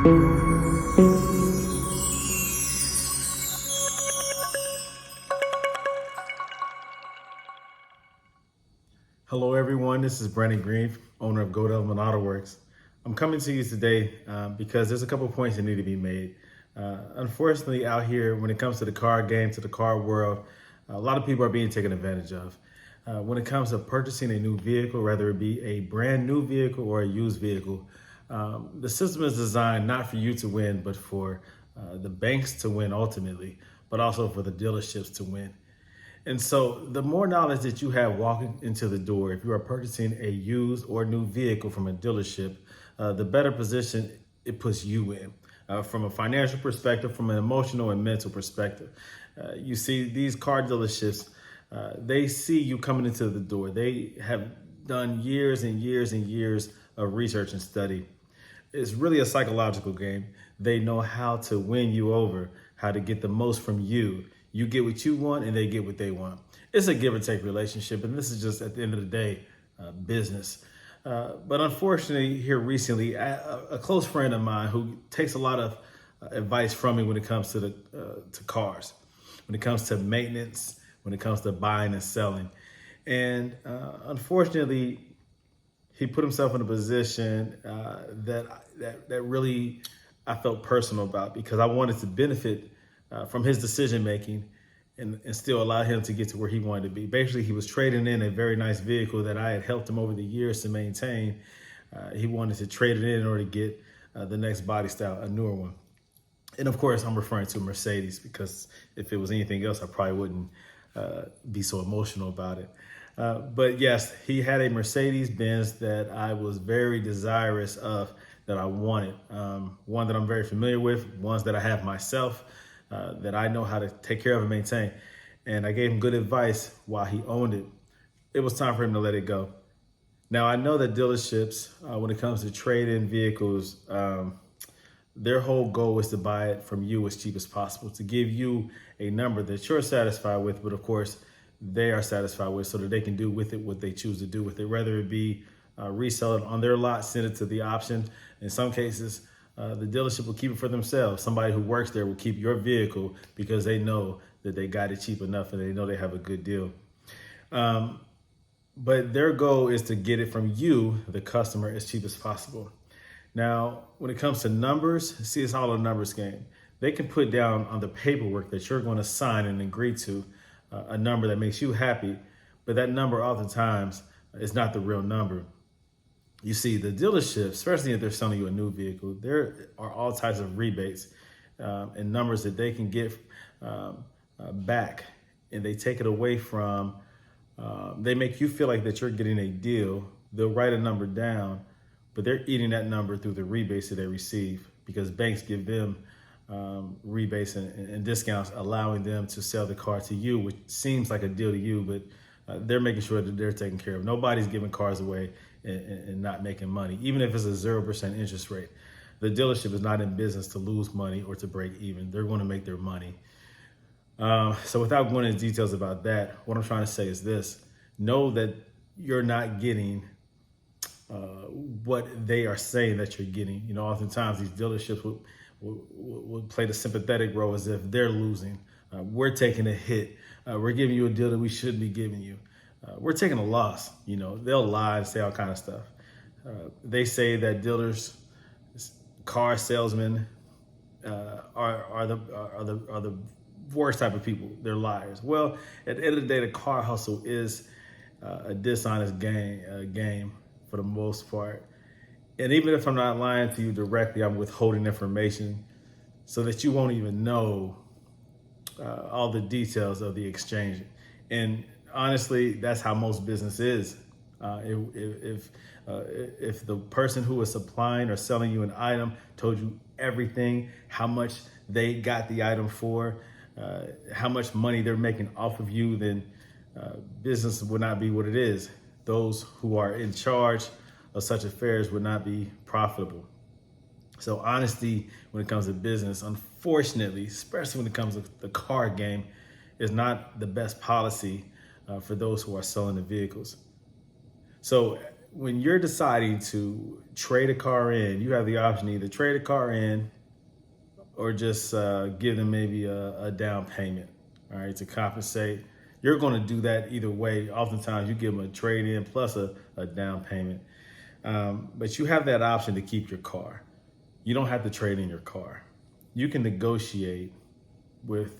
Hello everyone, this is Brandon Green, owner of Go Element Autoworks. I'm coming to you today because there's a couple of points that need to be made. Unfortunately, out here, when it comes to the car game, to the car world, a lot of people are being taken advantage of. When it comes to purchasing a new vehicle, whether it be a brand new vehicle or a used vehicle, the system is designed not for you to win, but for the banks to win ultimately, but also for the dealerships to win. And so the more knowledge that you have walking into the door, if you are purchasing a used or new vehicle from a dealership, the better position it puts you in. From a financial perspective, from an emotional and mental perspective. You see, these car dealerships, they see you coming into the door. They have done years and years and years of research and study. It's really a psychological game. They know how to win you over, how to get the most from you. You get what you want and they get what they want. It's a give or take relationship, and this is just at the end of the day, business. But unfortunately, here recently, a close friend of mine who takes a lot of advice from me when it comes to to cars, when it comes to maintenance, when it comes to buying and selling, and unfortunately, he put himself in a position that really I felt personal about, because I wanted to benefit from his decision making and still allow him to get to where he wanted to be. Basically, he was trading in a very nice vehicle that I had helped him over the years to maintain. He wanted to trade it in order to get the next body style, a newer one. And of course, I'm referring to Mercedes, because if it was anything else, I probably wouldn't be so emotional about it. But yes, he had a Mercedes Benz that I was very desirous of, that I wanted. One that I'm very familiar with, ones that I have myself, that I know how to take care of and maintain. And I gave him good advice while he owned it. It was time for him to let it go. Now, I know that dealerships, when it comes to trade-in vehicles, their whole goal is to buy it from you as cheap as possible, to give you a number that you're satisfied with, but of course, they are satisfied with, so that they can do with it what they choose to do with it, whether it be resell it on their lot, send it to the option. In some cases, the dealership will keep it for themselves. Somebody who works there will keep your vehicle because they know that they got it cheap enough and they know they have a good deal. But their goal is to get it from you, the customer, as cheap as possible. Now, when it comes to numbers, see, it's all a numbers game. They can put down on the paperwork that you're going to sign and agree to a number that makes you happy, but that number oftentimes is not the real number. You see, the dealership, especially if they're selling you a new vehicle, there are all types of rebates and numbers that they can get back, and they take it away from, they make you feel like that you're getting a deal. They'll write a number down, but they're eating that number through the rebates that they receive, because banks give them rebates and discounts, allowing them to sell the car to you, which seems like a deal to you, but they're making sure that they're taken care of. Nobody's giving cars away and not making money, even if it's a 0% interest rate. The dealership is not in business to lose money or to break even. They're going to make their money. So without going into details about that, what I'm trying to say is this: know that you're not getting what they are saying that you're getting. You know, oftentimes these dealerships will play the sympathetic role as if they're losing. We're taking a hit. We're giving you a deal that we shouldn't be giving you. We're taking a loss. You know, they'll lie and say all kind of stuff. They say that dealers, car salesmen, are the worst type of people. They're liars. Well, at the end of the day, the car hustle is a dishonest game for the most part. And even if I'm not lying to you directly, I'm withholding information so that you won't even know all the details of the exchange. And honestly, that's how most business is. If the person who is supplying or selling you an item told you everything, how much they got the item for, how much money they're making off of you, then business would not be what it is. Those who are in charge of such affairs would not be profitable. So honesty when it comes to business, unfortunately, especially when it comes to the car game, is not the best policy for those who are selling the vehicles. So when you're deciding to trade a car in, you have the option to either trade a car in or just give them maybe a down payment, all right, to compensate. You're going to do that either way. Oftentimes you give them a trade in plus a down payment. But you have that option to keep your car. You don't have to trade in your car. You can negotiate with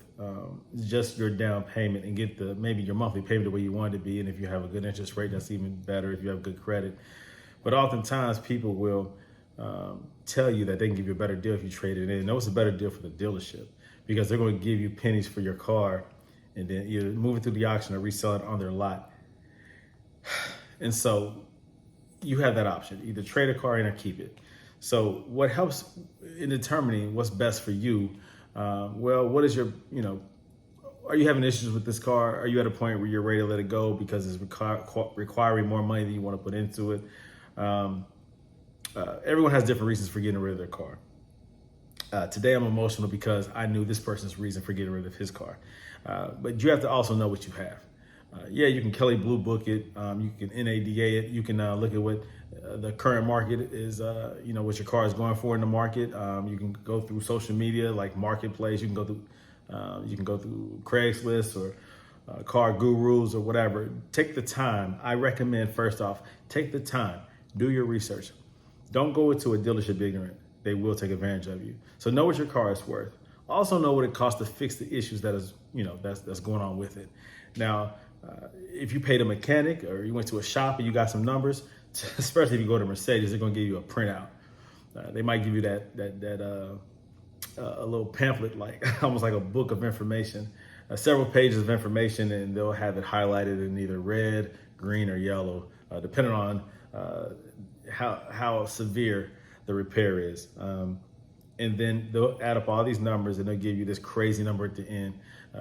just your down payment and get maybe your monthly payment the way you want it to be. And if you have a good interest rate, that's even better if you have good credit. But oftentimes people will tell you that they can give you a better deal if you trade it in. And it's a better deal for the dealership because they're going to give you pennies for your car and then either move it through the auction or resell it on their lot. And so you have that option, either trade a car in or keep it. So what helps in determining what's best for you? Well, what is your, are you having issues with this car? Are you at a point where you're ready to let it go because it's requiring more money than you want to put into it? Everyone has different reasons for getting rid of their car. Today I'm emotional because I knew this person's reason for getting rid of his car. But you have to also know what you have. Yeah, you can Kelly Blue Book it. You can NADA it. You can look at what the current market is, what your car is going for in the market. You can go through social media like Marketplace. You can go through Craigslist or Car Gurus or whatever. Take the time. I recommend, first off, take the time. Do your research. Don't go into a dealership ignorant. They will take advantage of you. So know what your car is worth. Also know what it costs to fix the issues that's going on with it. Now, if you paid a mechanic or you went to a shop and you got some numbers, especially if you go to Mercedes, they're going to give you a printout. They might give you that a little pamphlet, like almost like a book of information, several pages of information, and they'll have it highlighted in either red, green, or yellow, depending on how severe the repair is. And then they'll add up all these numbers and they'll give you this crazy number at the end,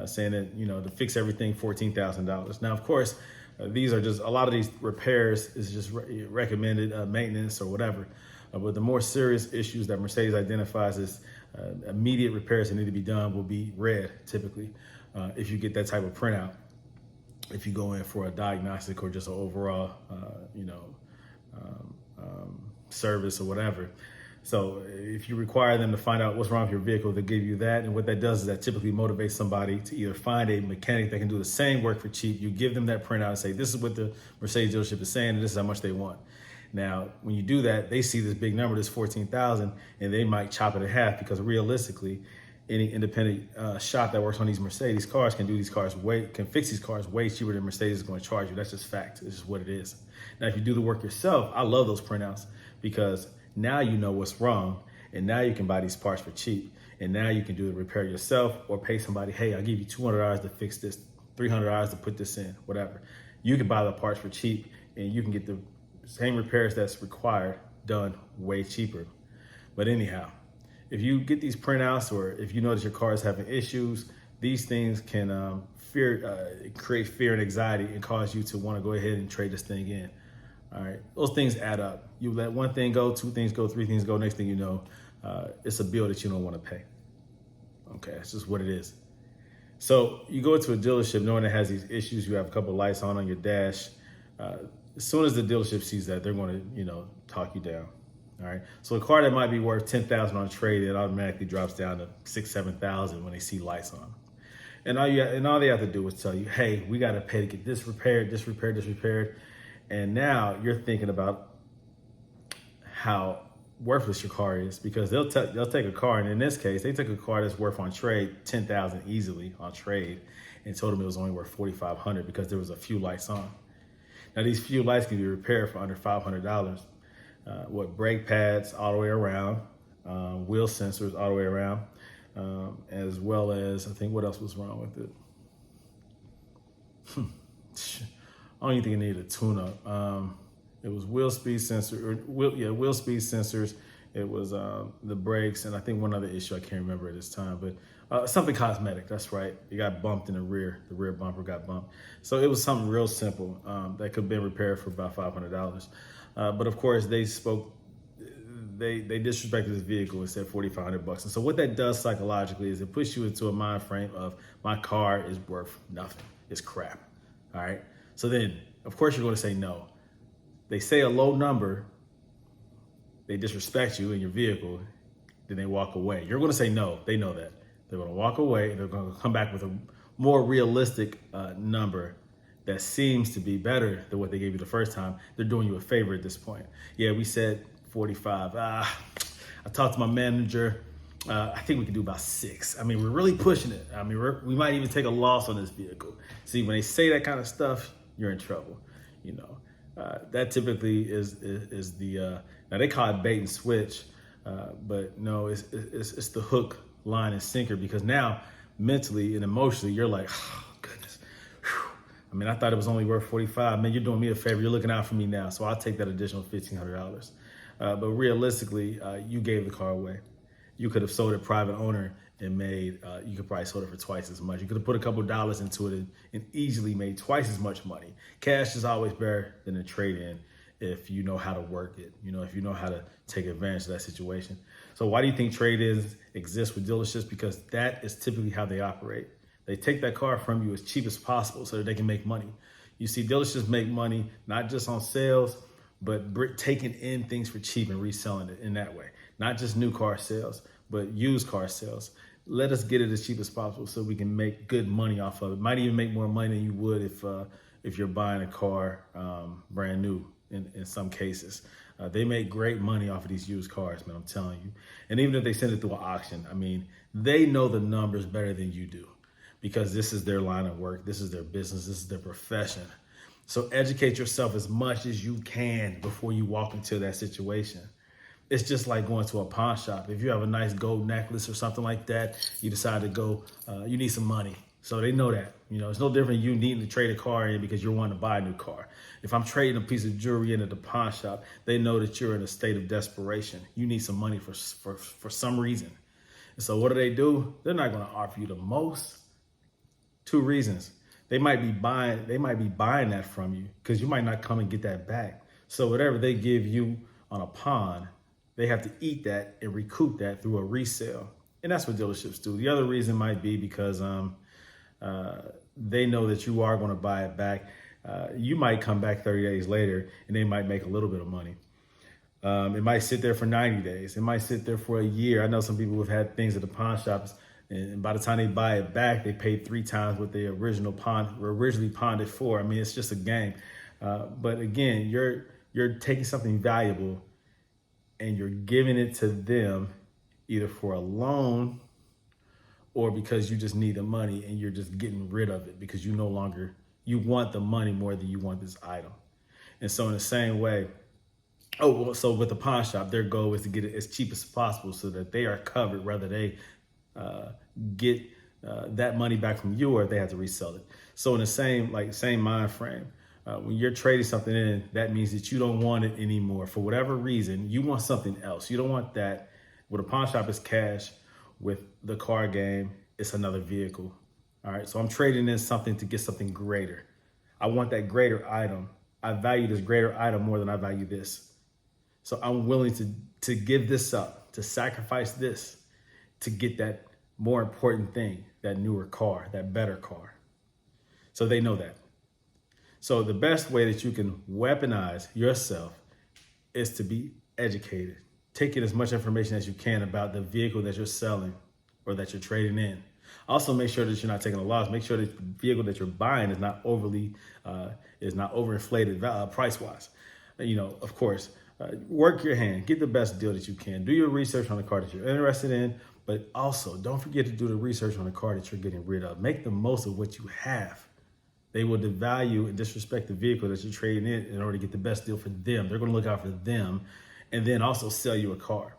saying that, to fix everything, $14,000. Now, of course, these are just, a lot of these repairs is just recommended maintenance or whatever. But the more serious issues that Mercedes identifies as immediate repairs that need to be done will be red, typically, if you get that type of printout. If you go in for a diagnostic or just an overall, service or whatever. So if you require them to find out what's wrong with your vehicle, they give you that. And what that does is that typically motivates somebody to either find a mechanic that can do the same work for cheap. You give them that printout and say, this is what the Mercedes dealership is saying, and this is how much they want. Now, when you do that, they see this big number, this 14,000, and they might chop it in half because realistically, any independent shop that works on these Mercedes cars can fix these cars way cheaper than Mercedes is going to charge you. That's just fact. It's just what it is. Now, if you do the work yourself, I love those printouts because now you know what's wrong, and now you can buy these parts for cheap, and now you can do the repair yourself or pay somebody, hey, I'll give you $200 to fix this, $300 to put this in, whatever. You can buy the parts for cheap, and you can get the same repairs that's required done way cheaper. But anyhow, if you get these printouts or if you notice your car is having issues, these things can create fear and anxiety and cause you to want to go ahead and trade this thing in. All right, those things add up. You let one thing go, two things go, three things go. Next thing you know, it's a bill that you don't want to pay. Okay, it's just what it is. So you go to a dealership knowing it has these issues. You have a couple of lights on your dash. As soon as the dealership sees that, they're going to, talk you down. All right. So a car that might be worth $10,000 on trade, it automatically drops down to $6,000, $7,000 when they see lights on. And all they have to do is tell you, hey, we got to pay to get this repaired, this repaired, this repaired. And now you're thinking about how worthless your car is because they'll take a car, and in this case, they took a car that's worth on trade $10,000 easily on trade, and told them it was only worth $4,500 because there was a few lights on. Now these few lights can be repaired for under $500. Brake pads all the way around, wheel sensors all the way around, as well as I think what else was wrong with it. I don't even think it needed a tune-up. It was wheel speed sensors. It was the brakes, and I think one other issue I can't remember at this time, but something cosmetic. That's right. It got bumped in the rear. The rear bumper got bumped. So it was something real simple that could have been repaired for about $500. But of course, they disrespected this vehicle and said $4,500. And so what that does psychologically is it puts you into a mind frame of my car is worth nothing. It's crap. All right. So then, of course, you're going to say no. They say a low number, they disrespect you in your vehicle, then they walk away. You're going to say no. They know that. They're going to walk away. They're going to come back with a more realistic number that seems to be better than what they gave you the first time. They're doing you a favor at this point. Yeah, we said 45. I talked to my manager. I think we can do about 6. I mean, we're really pushing it. I mean, we might even take a loss on this vehicle. See, when they say that kind of stuff, you're in trouble. You know, that typically is the now they call it bait and switch, but no, it's the hook, line, and sinker, because now mentally and emotionally you're like, oh goodness. Whew. I mean, I thought it was only worth 45. Man, you're doing me a favor. You're looking out for me now, so I'll take that additional $1,500. But realistically, you gave the car away. You could have sold it private owner and made, you could probably sold it for twice as much. You could have put a couple dollars into it and easily made twice as much money. Cash is always better than a trade-in if you know how to work it, you know, if you know how to take advantage of that situation. So why do you think trade-ins exist with dealerships? Because that is typically how they operate. They take that car from you as cheap as possible so that they can make money. You see, dealerships make money not just on sales, but taking in things for cheap and reselling it in that way. Not just new car sales, but used car sales. Let us get it as cheap as possible so we can make good money off of it. Might even make more money than you would if you're buying a car brand new in some cases. They make great money off of these used cars, man, I'm telling you. And even if they send it through an auction, I mean, they know the numbers better than you do because this is their line of work. This is their business. This is their profession. So educate yourself as much as you can before you walk into that situation. It's just like going to a pawn shop. If you have a nice gold necklace or something like that, you decide to go, you need some money. So they know that, you know, it's no different you needing to trade a car in because you're wanting to buy a new car. If I'm trading a piece of jewelry in at the pawn shop, they know that you're in a state of desperation. You need some money for some reason. And so what do? They're not going to offer you the most. 2 reasons. They might be buying that from you because you might not come and get that back. So whatever they give you on a pawn, they have to eat that and recoup that through a resale. And that's what dealerships do. The other reason might be because they know that you are going to buy it back. You might come back 30 days later and they might make a little bit of money. It might sit there for 90 days. It might sit there for a year. I know some people have had things at the pawn shops, and by the time they buy it back, they paid 3 times what they originally pawned it for. I mean, it's just a game. But again, you're taking something valuable and you're giving it to them either for a loan or because you just need the money and you're just getting rid of it because you want the money more than you want this item. And so in the same way, so with the pawn shop, their goal is to get it as cheap as possible so that they are covered, whether they get that money back from you or if they have to resell it. So in the same mind frame, when you're trading something in, that means that you don't want it anymore. For whatever reason, you want something else. You don't want that. With a pawn shop, it's cash. With the car game, it's another vehicle. All right, so I'm trading in something to get something greater. I want that greater item. I value this greater item more than I value this. So I'm willing to give this up, to sacrifice this, to get that more important thing, that newer car, that better car. So they know that. So the best way that you can weaponize yourself is to be educated. Take in as much information as you can about the vehicle that you're selling or that you're trading in. Also, make sure that you're not taking a loss. Make sure that the vehicle that you're buying is not overinflated price-wise. You know, of course, work your hand. Get the best deal that you can. Do your research on the car that you're interested in, but also don't forget to do the research on the car that you're getting rid of. Make the most of what you have. They will devalue and disrespect the vehicle that you're trading in order to get the best deal for them. They're going to look out for them and then also sell you a car.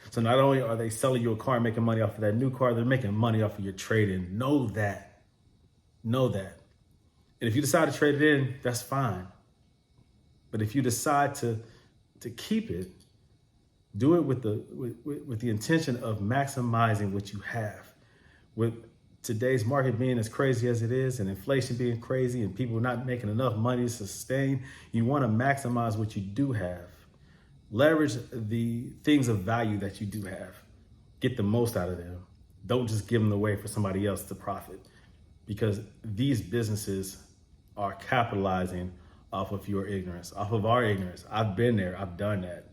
So not only are they selling you a car and making money off of that new car, they're making money off of your trade-in. Know that. Know that. And if you decide to trade it in, that's fine. But if you decide to keep it, do it with the intention of maximizing what you have. With today's market being as crazy as it is and inflation being crazy and people not making enough money to sustain, you want to maximize what you do have. Leverage the things of value that you do have. Get the most out of them. Don't just give them away for somebody else to profit, because these businesses are capitalizing off of your ignorance, off of our ignorance. I've been there, I've done that,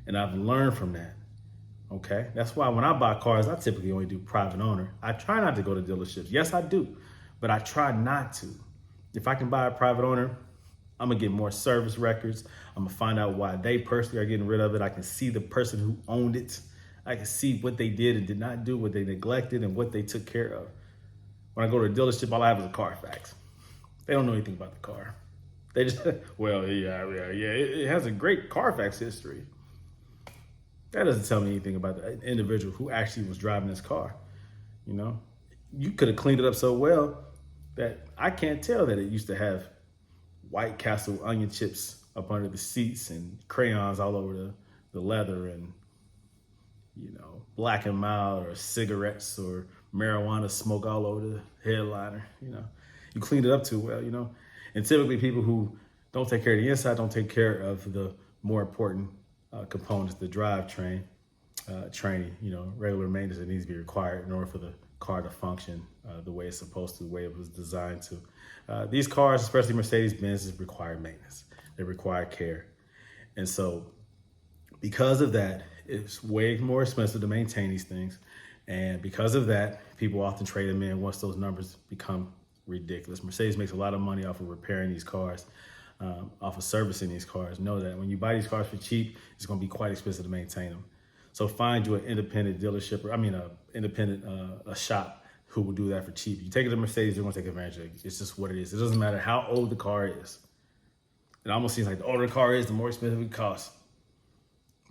and I've learned from that. Okay, that's why when I buy cars, I typically only do private owner. I try not to go to dealerships. Yes, I do, but I try not to. If I can buy a private owner, I'm gonna get more service records. I'm gonna find out why they personally are getting rid of it. I can see the person who owned it. I can see what they did and did not do, what they neglected and what they took care of. When I go to a dealership, all I have is a Carfax. They don't know anything about the car. They just, well, yeah, it has a great Carfax history. That doesn't tell me anything about the individual who actually was driving this car. You know, you could have cleaned it up so well that I can't tell that it used to have White Castle onion chips up under the seats and crayons all over the leather and, you know, Black and Mild or cigarettes or marijuana smoke all over the headliner. You know, you cleaned it up too well, you know. And typically people who don't take care of the inside don't take care of the more important components, the drivetrain, training, you know, regular maintenance that needs to be required in order for the car to function the way it's supposed to, the way it was designed to. These cars, especially Mercedes-Benz, require maintenance. They require care. And so because of that, it's way more expensive to maintain these things. And because of that, people often trade them in once those numbers become ridiculous. Mercedes makes a lot of money off of repairing these cars, off of servicing these cars. Know that when you buy these cars for cheap, it's going to be quite expensive to maintain them. So find you an independent dealership, or independent a shop who will do that for cheap. You take it to Mercedes, they're going to take advantage of it. It's just what it is. It doesn't matter how old the car is. It almost seems like the older the car is, the more expensive it costs.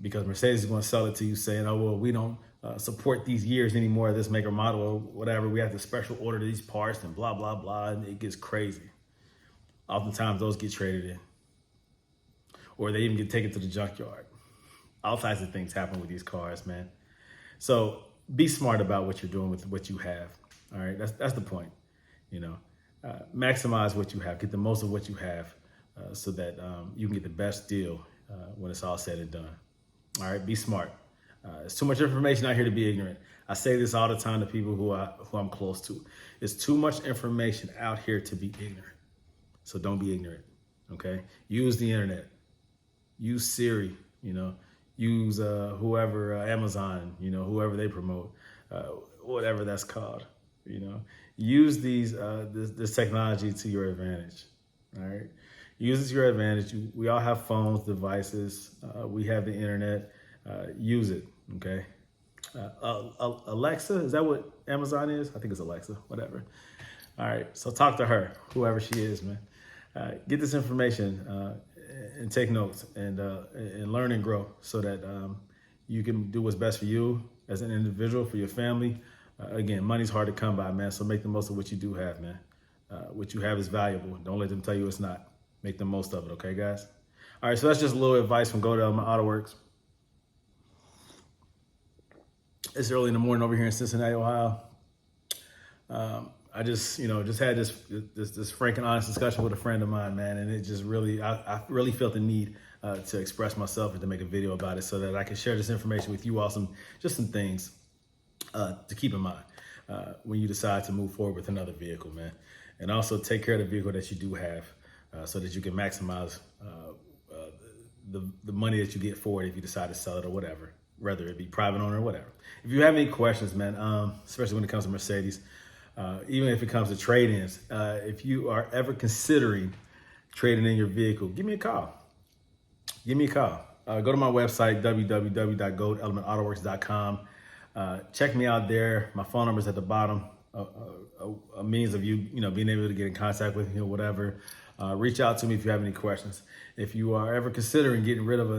Because Mercedes is going to sell it to you saying, oh, well, we don't support these years anymore, this make or model or whatever. We have to special order these parts and blah, blah, blah. And it gets crazy. Oftentimes those get traded in. Or they even get taken to the junkyard. All types of things happen with these cars, man. So be smart about what you're doing with what you have. All right, that's the point. You know, maximize what you have, get the most of what you have, so that you can get the best deal when it's all said and done. All right, be smart. There's too much information out here to be ignorant. I say this all the time to people who I'm close to. There's too much information out here to be ignorant. So don't be ignorant. Okay, use the internet. Use Siri. You know. Use whoever, Amazon, you know, whoever they promote, whatever that's called, you know. Use this technology to your advantage, all right? Use it to your advantage. We all have phones, devices. We have the internet. Use it, okay? Alexa, is that what Amazon is? I think it's Alexa, whatever. All right, so talk to her, whoever she is, man. Get this information and take notes and learn and grow so that you can do what's best for you as an individual, for your family. Again, money's hard to come by, man. So make the most of what you do have, man. What you have is valuable. Don't let them tell you it's not. Make the most of it, okay, guys? All right, so that's just a little advice from Autoworks. It's early in the morning over here in Cincinnati, Ohio. I just had this frank and honest discussion with a friend of mine, man, and it just really, I really felt the need to express myself and to make a video about it so that I can share this information with you all, some things to keep in mind when you decide to move forward with another vehicle, man, and also take care of the vehicle that you do have so that you can maximize the money that you get for it if you decide to sell it or whatever, whether it be private owner or whatever. If you have any questions, man, especially when it comes to Mercedes. Even if it comes to trade-ins, if you are ever considering trading in your vehicle, give me a call. Give me a call. Go to my website, www.goldelementautoworks.com. Check me out there. My phone number is at the bottom. A means of you being able to get in contact with me or whatever. Reach out to me if you have any questions. If you are ever considering getting rid of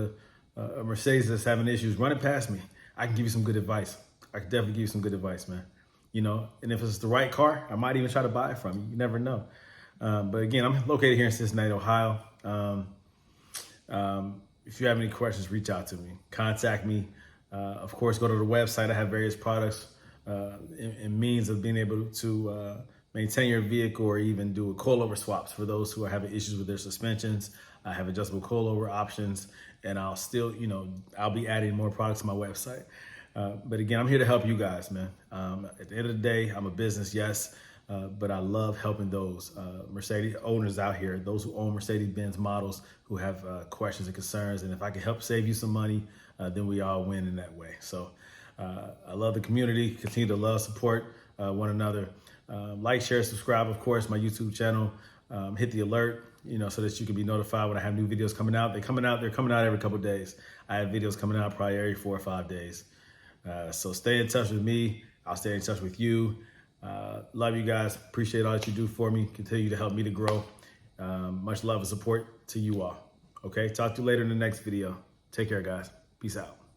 a Mercedes that's having issues, run it past me. I can give you some good advice. I can definitely give you some good advice, man. You know, and if it's the right car, I might even try to buy it from you. You never know. But again, I'm located here in Cincinnati, Ohio. If you have any questions, reach out to me. Contact me. Of course, go to the website. I have various products and means of being able to maintain your vehicle or even do coilover swaps for those who are having issues with their suspensions. I have adjustable coilover options, and I'll still, I'll be adding more products to my website. But again, I'm here to help you guys, man. At the end of the day, I'm a business, yes, but I love helping those Mercedes owners out here, those who own Mercedes-Benz models, who have questions and concerns. And if I can help save you some money, then we all win in that way. So I love the community, continue to love, support one another. Like, share, subscribe, of course, my YouTube channel. Hit the alert, so that you can be notified when I have new videos coming out. They're coming out every couple of days. I have videos coming out probably every 4 or 5 days. So stay in touch with me. I'll stay in touch with you. Love you guys. Appreciate all that you do for me. Continue to help me to grow. Much love and support to you all. Okay, talk to you later in the next video. Take care, guys. Peace out.